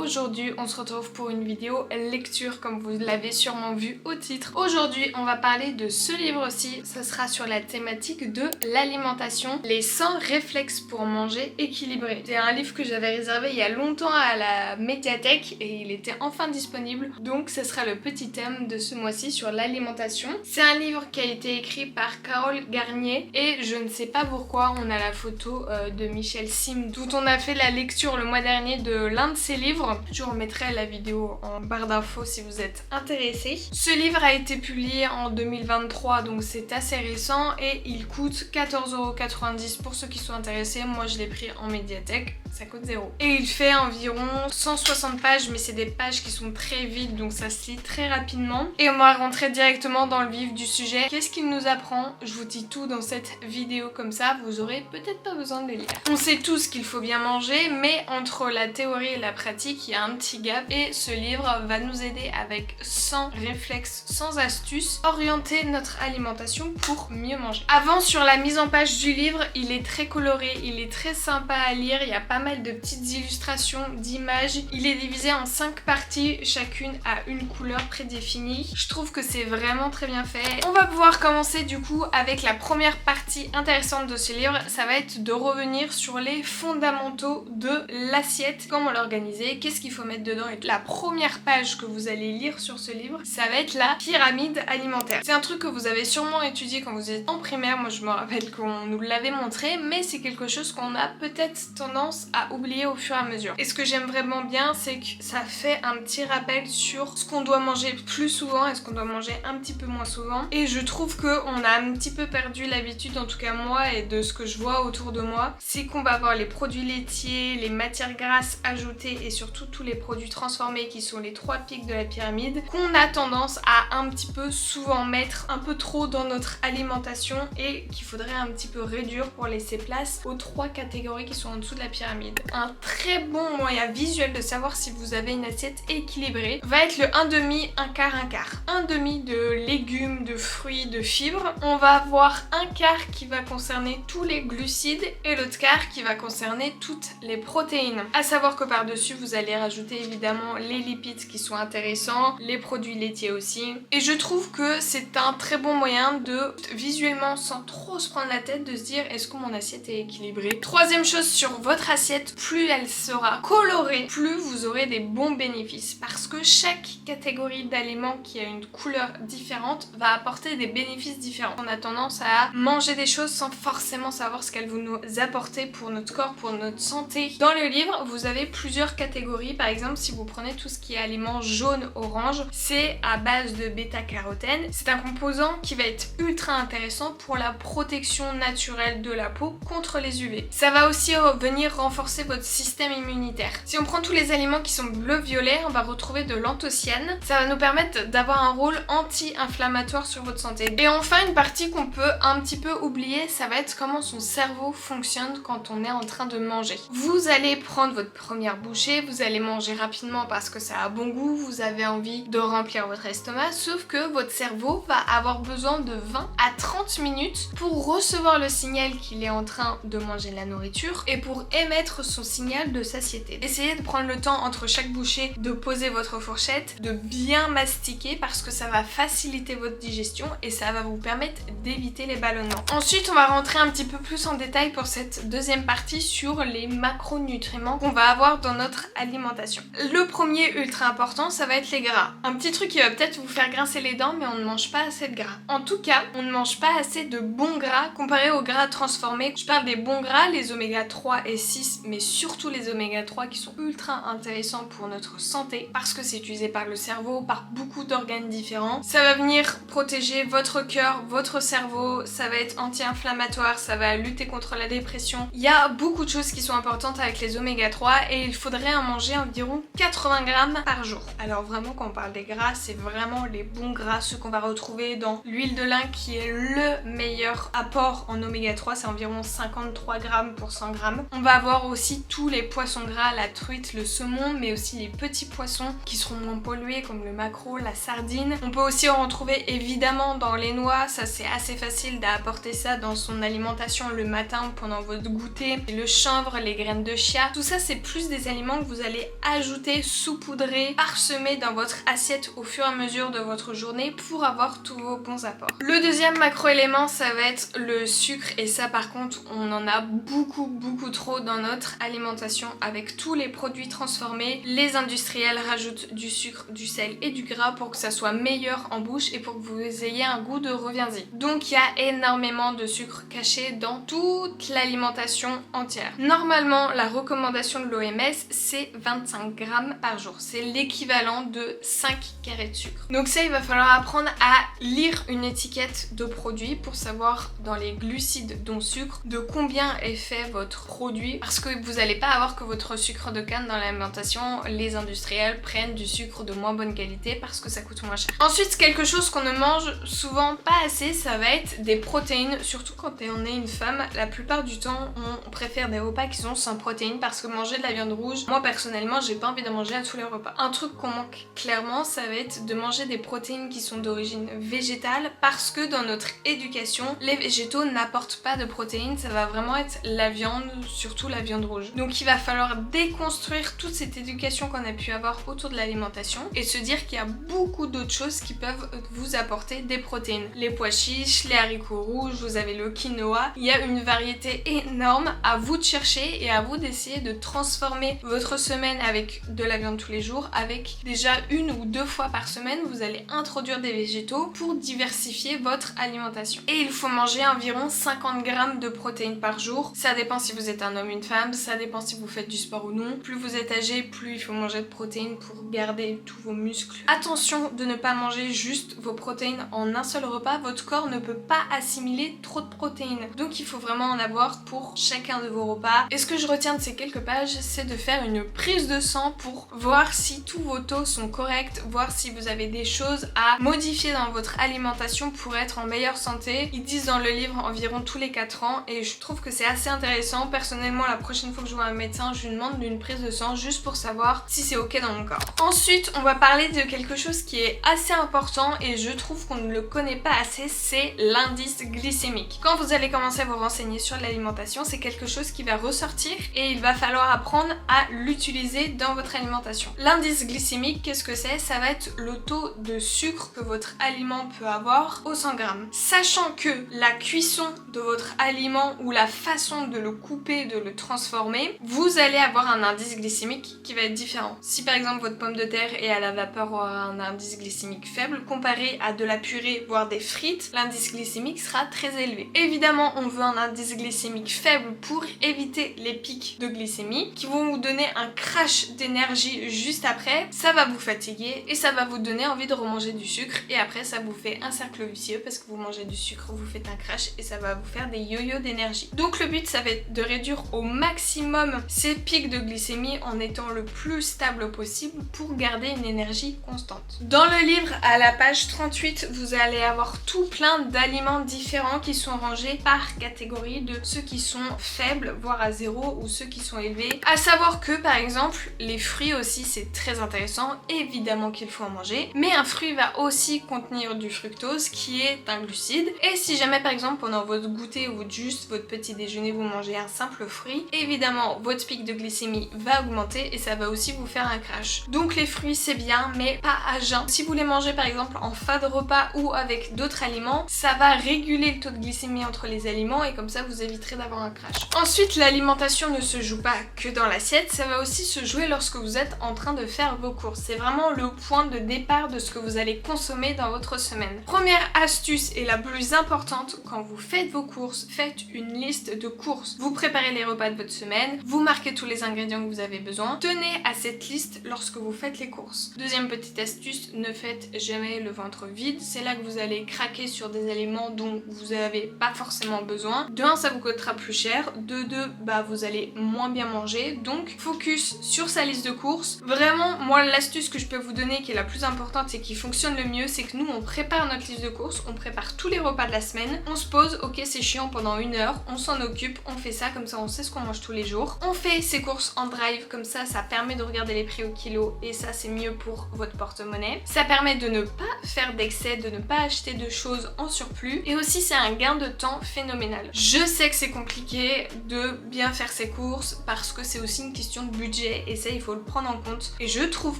Aujourd'hui on se retrouve pour une vidéo lecture comme vous l'avez sûrement vu au titre. Aujourd'hui on va parler de ce livre aussi, ça sera sur la thématique de l'alimentation, les 100 réflexes pour manger équilibré. C'est un livre que j'avais réservé il y a longtemps à la médiathèque et il était enfin disponible, donc ce sera le petit thème de ce mois-ci sur l'alimentation. C'est un livre qui a été écrit par Carole Garnier et je ne sais pas pourquoi on a la photo de Michel Sim d'où on a fait la lecture le mois dernier de l'un de ses livres. Je vous remettrai la vidéo en barre d'infos si vous êtes intéressés. Ce livre a été publié en 2023 donc c'est assez récent et il coûte 14,90€ pour ceux qui sont intéressés. Moi je l'ai pris en médiathèque, ça coûte 0. Et il fait environ 160 pages mais c'est des pages qui sont très vides donc ça se lit très rapidement. Et on va rentrer directement dans le vif du sujet. Qu'est-ce qu'il nous apprend? Je vous dis tout dans cette vidéo comme ça, vous aurez peut-être pas besoin de les lire. On sait tous qu'il faut bien manger mais entre la théorie et la pratique il y a un petit gap et ce livre va nous aider avec 100 réflexes, 100 astuces, orienter notre alimentation pour mieux manger. Avant, sur la mise en page du livre, il est très coloré, il est très sympa à lire, il y a pas mal de petites illustrations, d'images. Il est divisé en 5 parties, chacune a une couleur prédéfinie. Je trouve que c'est vraiment très bien fait. On va pouvoir commencer du coup avec la première partie intéressante de ce livre, ça va être de revenir sur les fondamentaux de l'assiette, comment l'organiser, qu'est-ce qu'il faut mettre dedans. Et la première page que vous allez lire sur ce livre, ça va être la pyramide alimentaire. C'est un truc que vous avez sûrement étudié quand vous êtes en primaire, moi je me rappelle qu'on nous l'avait montré, mais c'est quelque chose qu'on a peut-être tendance à oublier au fur et à mesure. Et ce que j'aime vraiment bien, c'est que ça fait un petit rappel sur ce qu'on doit manger plus souvent et ce qu'on doit manger un petit peu moins souvent. Et je trouve qu'on a un petit peu perdu l'habitude, en tout cas moi et de ce que je vois autour de moi, c'est qu'on va avoir les produits laitiers, les matières grasses ajoutées et surtout tous les produits transformés qui sont les 3 pics de la pyramide, qu'on a tendance à un petit peu souvent mettre un peu trop dans notre alimentation et qu'il faudrait un petit peu réduire pour laisser place aux 3 catégories qui sont en dessous de la pyramide. Un très bon moyen visuel de savoir si vous avez une assiette équilibrée va être le 1/2, 1/4, 1/4. 1/2 de légumes, de fruits, de fibres. On va avoir un quart qui va concerner tous les glucides et l'autre quart qui va concerner toutes les protéines. À savoir que par-dessus vous allez rajouter évidemment les lipides qui sont intéressants, les produits laitiers aussi. Et je trouve que c'est un très bon moyen de visuellement, sans trop se prendre la tête, de se dire est-ce que mon assiette est équilibrée. Troisième chose sur votre assiette, plus elle sera colorée, plus vous aurez des bons bénéfices. Parce que chaque catégorie d'aliments qui a une couleur différente va apporter des bénéfices différents. On a tendance à manger des choses sans forcément savoir ce qu'elles vont nous apporter pour notre corps, pour notre santé. Dans le livre, vous avez plusieurs catégories. Par exemple, si vous prenez tout ce qui est aliments jaune-orange, c'est à base de bêta-carotène. C'est un composant qui va être ultra intéressant pour la protection naturelle de la peau contre les UV. Ça va aussi venir renforcer votre système immunitaire. Si on prend tous les aliments qui sont bleu-violet, on va retrouver de l'anthocyane. Ça va nous permettre d'avoir un rôle anti-inflammatoire sur votre santé. Et enfin, une partie qu'on peut un petit peu oublier, ça va être comment son cerveau fonctionne quand on est en train de manger. Vous allez prendre votre première bouchée, vous allez manger rapidement parce que ça a bon goût, vous avez envie de remplir votre estomac, sauf que votre cerveau va avoir besoin de 20 à 30 minutes pour recevoir le signal qu'il est en train de manger la nourriture et pour émettre son signal de satiété. Essayez de prendre le temps entre chaque bouchée de poser votre fourchette, de bien mastiquer parce que ça va faciliter votre digestion et ça va vous permettre d'éviter les ballonnements. Ensuite, on va rentrer un petit peu plus en détail pour cette deuxième partie sur les macronutriments qu'on va avoir dans notre alimentation. Le premier ultra important, ça va être les gras. Un petit truc qui va peut-être vous faire grincer les dents, mais on ne mange pas assez de gras. En tout cas, on ne mange pas assez de bons gras comparé aux gras transformés. Je parle des bons gras, les oméga 3 et 6, mais surtout les oméga 3 qui sont ultra intéressants pour notre santé parce que c'est utilisé par le cerveau, par beaucoup d'organes différents. Ça va venir protéger votre cœur, votre cerveau, ça va être anti-inflammatoire, ça va lutter contre la dépression. Il y a beaucoup de choses qui sont importantes avec les oméga 3 et il faudrait en manger environ 80 grammes par jour. Alors vraiment, quand on parle des gras, c'est vraiment les bons gras, ceux qu'on va retrouver dans l'huile de lin qui est le meilleur apport en oméga 3, c'est environ 53 grammes pour 100 grammes. On va avoir aussi tous les poissons gras, la truite, le saumon, mais aussi les petits poissons qui seront moins pollués comme le maquereau, la sardine. On peut aussi en retrouver évidemment dans les noix, ça c'est assez facile d'apporter ça dans son alimentation le matin pendant votre goûter. Le chanvre, les graines de chia, tout ça c'est plus des aliments que vous allez allez ajouter, saupoudrer, parsemer dans votre assiette au fur et à mesure de votre journée pour avoir tous vos bons apports. Le deuxième macro-élément, ça va être le sucre, et ça par contre on en a beaucoup trop dans notre alimentation avec tous les produits transformés. Les industriels rajoutent du sucre, du sel et du gras pour que ça soit meilleur en bouche et pour que vous ayez un goût de reviens-y. Donc il y a énormément de sucre caché dans toute l'alimentation entière. Normalement la recommandation de l'OMS c'est 25 grammes par jour, c'est l'équivalent de 5 carrés de sucre. Donc ça, il va falloir apprendre à lire une étiquette de produit pour savoir dans les glucides dont sucre de combien est fait votre produit, parce que vous n'allez pas avoir que votre sucre de canne dans l'alimentation. Les industriels prennent du sucre de moins bonne qualité parce que ça coûte moins cher. Ensuite, quelque chose qu'on ne mange souvent pas assez, ça va être des protéines, surtout quand on est une femme. La plupart du temps on préfère des repas qui sont sans protéines parce que manger de la viande rouge, moi personnellement j'ai pas envie de manger à tous les repas. Un truc qu'on manque clairement, ça va être de manger des protéines qui sont d'origine végétale, parce que dans notre éducation les végétaux n'apportent pas de protéines, ça va vraiment être la viande, surtout la viande rouge. Donc il va falloir déconstruire toute cette éducation qu'on a pu avoir autour de l'alimentation et se dire qu'il y a beaucoup d'autres choses qui peuvent vous apporter des protéines. Les pois chiches, les haricots rouges, vous avez le quinoa, il y a une variété énorme. À vous de chercher et à vous d'essayer de transformer votre semaine avec de la viande tous les jours. Avec déjà 1 ou 2 fois par semaine, vous allez introduire des végétaux pour diversifier votre alimentation. Et il faut manger environ 50 grammes de protéines par jour. Ça dépend si vous êtes un homme ou une femme, ça dépend si vous faites du sport ou non. Plus vous êtes âgé, plus il faut manger de protéines pour garder tous vos muscles. Attention de ne pas manger juste vos protéines en un seul repas, votre corps ne peut pas assimiler trop de protéines. Donc il faut vraiment en avoir pour chacun de vos repas. Et ce que je retiens de ces quelques pages, c'est de faire une prise de sang pour voir si tous vos taux sont corrects, voir si vous avez des choses à modifier dans votre alimentation pour être en meilleure santé. Ils disent dans le livre environ tous les 4 ans et je trouve que c'est assez intéressant. Personnellement, la prochaine fois que je vois un médecin, je lui demande une prise de sang juste pour savoir si c'est ok dans mon corps. Ensuite, on va parler de quelque chose qui est assez important et je trouve qu'on ne le connaît pas assez, c'est l'indice glycémique. Quand vous allez commencer à vous renseigner sur l'alimentation, c'est quelque chose qui va ressortir et il va falloir apprendre à l'utiliser dans votre alimentation. L'indice glycémique, qu'est-ce que c'est? Ça va être le taux de sucre que votre aliment peut avoir au 100 grammes. Sachant que la cuisson de votre aliment ou la façon de le couper, de le transformer, vous allez avoir un indice glycémique qui va être différent. Si par exemple votre pomme de terre est à la vapeur aura un indice glycémique faible, comparé à de la purée voire des frites, l'indice glycémique sera très élevé. Évidemment, on veut un indice glycémique faible pour éviter les pics de glycémie qui vont vous donner un crash d'énergie juste après. Ça va vous fatiguer et ça va vous donner envie de remanger du sucre et après ça vous fait un cercle vicieux parce que vous mangez du sucre, vous faites un crash et ça va vous faire des yo-yo d'énergie. Donc le but, ça va être de réduire au maximum ces pics de glycémie en étant le plus stable possible pour garder une énergie constante. Dans le livre, à la page 38, vous allez avoir tout plein d'aliments différents qui sont rangés par catégorie de ceux qui sont faibles, voire à 0, ou ceux qui sont élevés. À savoir que par exemple, les fruits aussi c'est très intéressant, évidemment qu'il faut en manger, mais un fruit va aussi contenir du fructose qui est un glucide. Et si jamais par exemple pendant votre goûter ou juste votre petit déjeuner vous mangez un simple fruit, évidemment votre pic de glycémie va augmenter et ça va aussi vous faire un crash. Donc les fruits c'est bien, mais pas à jeun. Si vous les mangez par exemple en fin de repas ou avec d'autres aliments, ça va réguler le taux de glycémie entre les aliments et comme ça vous éviterez d'avoir un crash. Ensuite, l'alimentation ne se joue pas que dans l'assiette, ça va aussi se jouer lorsque vous êtes en train de faire vos courses. C'est vraiment le point de départ de ce que vous allez consommer dans votre semaine. Première astuce et la plus importante, quand vous faites vos courses, faites une liste de courses. Vous préparez les repas de votre semaine, vous marquez tous les ingrédients que vous avez besoin. Tenez à cette liste lorsque vous faites les courses. Deuxième petite astuce, ne faites jamais le ventre vide. C'est là que vous allez craquer sur des aliments dont vous n'avez pas forcément besoin. De 1, ça vous coûtera plus cher. De 2, vous allez moins bien manger. Donc focus sur sa liste de courses. Vraiment, moi l'astuce que je peux vous donner qui est la plus importante et qui fonctionne le mieux, c'est que nous on prépare notre liste de courses, on prépare tous les repas de la semaine, on se pose, ok c'est chiant pendant 1 heure, on s'en occupe, on fait ça, comme ça on sait ce qu'on mange tous les jours. On fait ses courses en drive, comme ça ça permet de regarder les prix au kilo et ça c'est mieux pour votre porte-monnaie. Ça permet de ne pas faire d'excès, de ne pas acheter de choses en surplus et aussi c'est un gain de temps phénoménal. Je sais que c'est compliqué de bien faire ses courses parce que c'est aussi une question de budget budget et ça il faut le prendre en compte. Et je trouve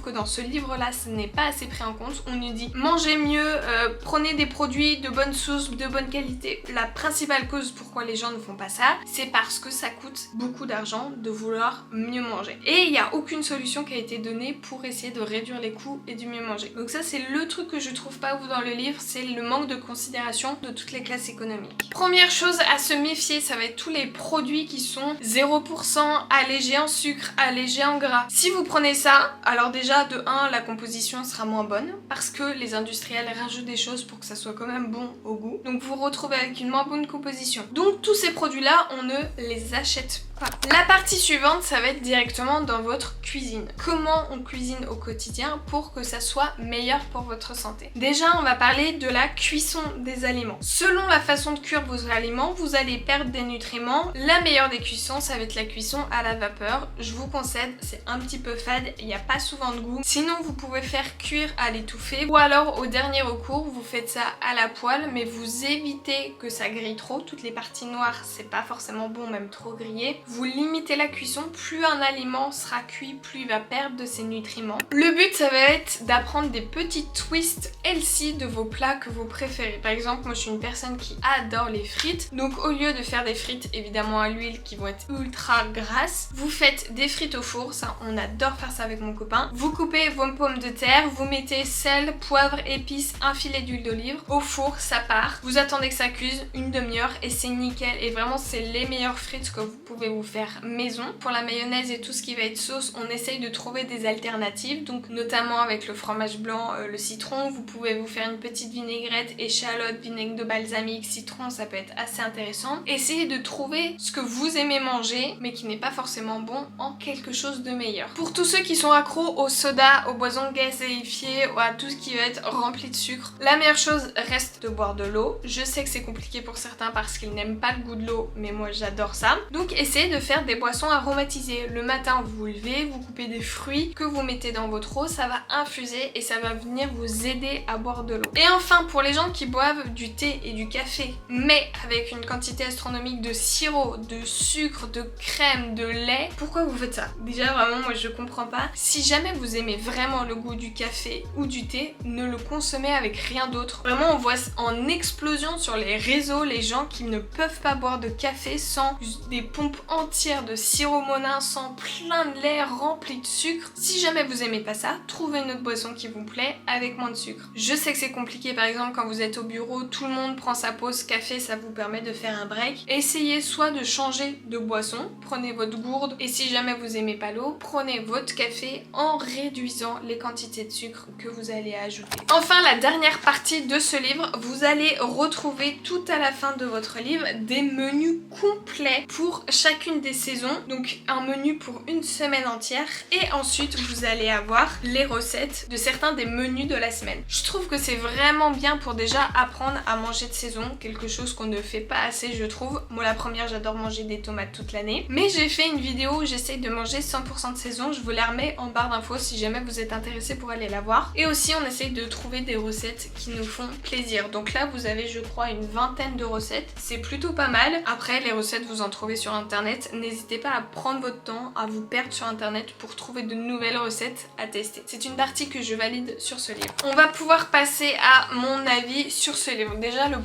que dans ce livre là ce n'est pas assez pris en compte. On nous dit mangez mieux, prenez des produits de bonne source, de bonne qualité. La principale cause pourquoi les gens ne font pas ça, c'est parce que ça coûte beaucoup d'argent de vouloir mieux manger. Et il n'y a aucune solution qui a été donnée pour essayer de réduire les coûts et du mieux manger. Donc ça c'est le truc que je trouve pas ouf dans le livre, c'est le manque de considération de toutes les classes économiques. Première chose à se méfier, ça va être tous les produits qui sont 0% allégés en sucre, allégés en gras. Si vous prenez ça, alors déjà de 1 la composition sera moins bonne parce que les industriels rajoutent des choses pour que ça soit quand même bon au goût. Donc vous vous retrouvez avec une moins bonne composition. Donc tous ces produits là on ne les achète pas. La partie suivante ça va être directement dans votre cuisine. Comment on cuisine au quotidien pour que ça soit meilleur pour votre santé. Déjà on va parler de la cuisson des aliments. Selon la façon de cuire vos aliments, vous allez perdre des nutriments. La meilleure des cuissons ça va être la cuisson à la vapeur. Je vous concède, c'est un petit peu fade, il n'y a pas souvent de goût. Sinon vous pouvez faire cuire à l'étouffée ou alors au dernier recours vous faites ça à la poêle mais vous évitez que ça grille trop. Toutes les parties noires c'est pas forcément bon, même trop grillé. Vous limitez la cuisson, plus un aliment sera cuit, plus il va perdre de ses nutriments. Le but ça va être d'apprendre des petits twists healthy de vos plats que vous préférez. Par exemple moi je suis une personne qui adore les frites, donc au lieu de faire des frites évidemment à l'huile qui vont être ultra grasses, vous faites des frites au four, ça on adore faire ça avec mon copain. Vous coupez vos pommes de terre, vous mettez sel, poivre, épices, un filet d'huile d'olive, au four ça part, vous attendez que ça cuise une demi-heure et c'est nickel et vraiment c'est les meilleures frites que vous pouvez vous faire maison. Pour la mayonnaise et tout ce qui va être sauce, on essaye de trouver des alternatives, donc notamment avec le fromage blanc, le citron, vous pouvez vous faire une petite vinaigrette, échalote, vinaigre de balsamique, citron, ça peut être assez intéressant. Essayez de trouver ce que vous aimez manger mais qui n'est pas forcément bon en quelque chose de meilleur. Pour tous ceux qui sont accros au soda, aux boissons gazéifiées ou à tout ce qui va être rempli de sucre, la meilleure chose reste de boire de l'eau. Je sais que c'est compliqué pour certains parce qu'ils n'aiment pas le goût de l'eau mais moi j'adore ça. Donc essayez de faire des boissons aromatisées. Le matin vous vous levez, vous coupez des fruits que vous mettez dans votre eau, ça va infuser et ça va venir vous aider à boire de l'eau. Et enfin pour les gens qui boivent du thé et du café mais avec une quantité astronomique de sirop, de sucre, de crème, de lait, pourquoi vous faites ça? Déjà vraiment moi je comprends pas. Si jamais vous aimez vraiment le goût du café ou du thé, ne le consommez avec rien d'autre. Vraiment on voit en explosion sur les réseaux les gens qui ne peuvent pas boire de café sans des pompes entières de sirop monin, sans plein de lait rempli de sucre. Si jamais vous aimez pas ça, trouvez une autre boisson qui vous plaît avec moins de sucre. Je sais que c'est compliqué, par exemple quand vous êtes au bureau, tout le monde prend sa pause café, ça vous permet de faire un break. Essayez soit de changer de boisson, prenez votre gourde et si jamais vous aimez pas l'eau, prenez votre café en réduisant les quantités de sucre que vous allez ajouter. Enfin la dernière partie de ce livre, vous allez retrouver tout à la fin de votre livre des menus complets pour chacune des saisons, donc un menu pour une semaine entière et ensuite vous allez avoir les recettes de certains des menus de la semaine. Je trouve que c'est vraiment bien pour déjà apprendre à manger de saison, quelque chose qu'on ne fait pas assez je trouve. Moi la première j'adore manger des tomates toute l'année, mais j'ai fait une vidéo où j'essaye de manger 100% de saison, je vous la remets en barre d'infos si jamais vous êtes intéressé pour aller la voir. Et aussi on essaye de trouver des recettes qui nous font plaisir, donc là vous avez je crois une vingtaine de recettes, c'est plutôt pas mal. Après les recettes vous en trouvez sur internet, n'hésitez pas à prendre votre temps, à vous perdre sur internet pour trouver de nouvelles recettes à tester. C'est une partie que je valide sur ce livre. On va pouvoir passer à mon avis sur ce livre. Déjà le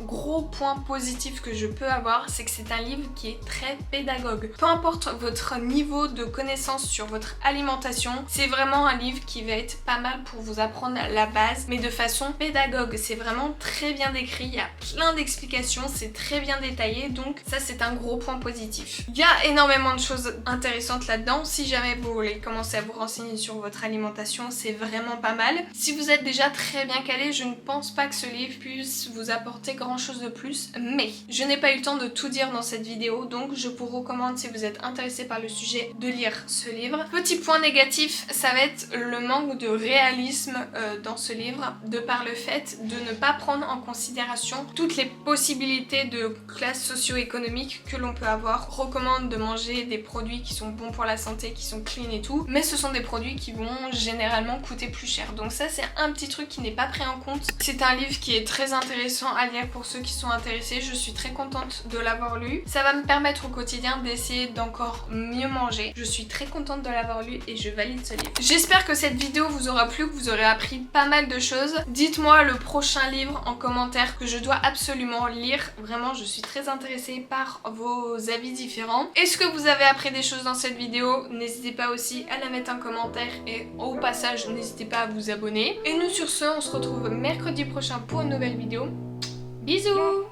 gros point positif que je peux avoir, c'est que c'est un livre qui est très pédagogue. Peu importe votre niveau de connaissance sur votre alimentation, c'est vraiment un livre qui va être pas mal pour vous apprendre la base, mais de façon pédagogue. C'est vraiment très bien décrit, il y a plein d'explications, c'est très bien détaillé, donc ça c'est un gros point positif. Il y a énormément de choses intéressantes là-dedans. Si jamais vous voulez commencer à vous renseigner sur votre alimentation, c'est vraiment pas mal. Si vous êtes déjà très bien calé, je ne pense pas que ce livre puisse vous apporter grand chose de plus, mais je n'ai pas eu le temps de tout dire dans cette vidéo, donc je vous recommande, si vous êtes intéressé par le sujet, de lire ce livre. Petit point négatif, ça va être le manque de réalisme dans ce livre, de par le fait de ne pas prendre en considération toutes les possibilités de classe socio-économique que l'on peut avoir. On recommande de manger des produits qui sont bons pour la santé, qui sont clean et tout, mais ce sont des produits qui vont généralement coûter plus cher. Donc ça c'est un petit truc qui n'est pas pris en compte. C'est un livre qui est très intéressant à lire pour ceux qui sont intéressés. Je suis très contente de l'avoir lu. Ça va me permettre au quotidien d'essayer d'encore mieux manger. mais je suis très contente de l'avoir lu et je valide ce livre. J'espère que cette vidéo vous aura plu, que vous aurez appris pas mal de choses. Dites-moi le prochain livre en commentaire que je dois absolument lire. Vraiment, je suis très intéressée par vos avis différents. Est-ce que vous avez appris des choses dans cette vidéo? N'hésitez pas aussi à la mettre en commentaire et au passage, n'hésitez pas à vous abonner. Et nous sur ce, on se retrouve mercredi prochain pour une nouvelle vidéo. Bisous!